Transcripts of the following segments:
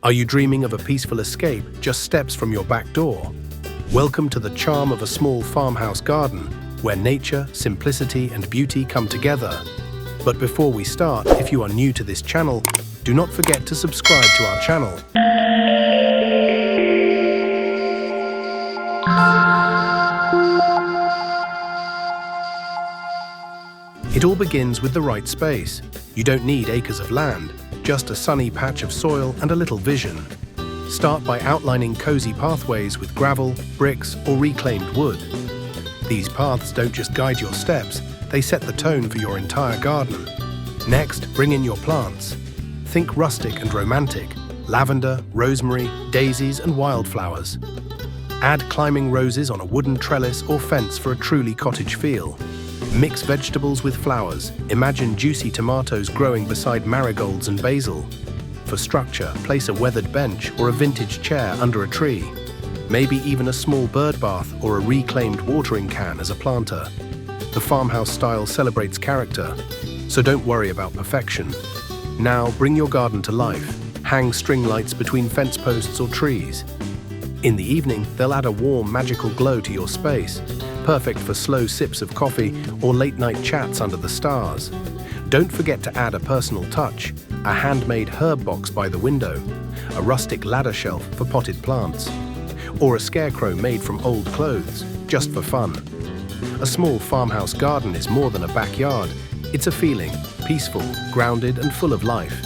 Are you dreaming of a peaceful escape just steps from your back door? Welcome to the charm of a small farmhouse garden, where nature, simplicity, and beauty come together. But before we start, if you are new to this channel, do not forget to subscribe to our channel. It all begins with the right space. You don't need acres of land, just a sunny patch of soil and a little vision. Start by outlining cozy pathways with gravel, bricks, or reclaimed wood. These paths don't just guide your steps, they set the tone for your entire garden. Next, bring in your plants. Think rustic and romantic: lavender, rosemary, daisies, and wildflowers. Add climbing roses on a wooden trellis or fence for a truly cottage feel. Mix vegetables with flowers. Imagine juicy tomatoes growing beside marigolds and basil. For structure, place a weathered bench or a vintage chair under a tree. Maybe even a small bird bath or a reclaimed watering can as a planter. The farmhouse style celebrates character, so don't worry about perfection. Now bring your garden to life. Hang string lights between fence posts or trees. In the evening, they'll add a warm, magical glow to your space, perfect for slow sips of coffee or late-night chats under the stars. Don't forget to add a personal touch: a handmade herb box by the window, a rustic ladder shelf for potted plants, or a scarecrow made from old clothes, just for fun. A small farmhouse garden is more than a backyard. It's a feeling, peaceful, grounded, and full of life.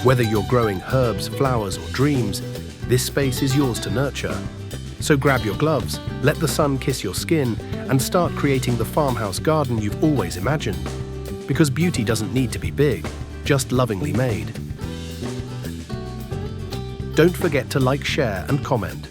Whether you're growing herbs, flowers, or dreams, this space is yours to nurture. So grab your gloves, let the sun kiss your skin, and start creating the farmhouse garden you've always imagined. Because beauty doesn't need to be big, just lovingly made. Don't forget to like, share, and comment.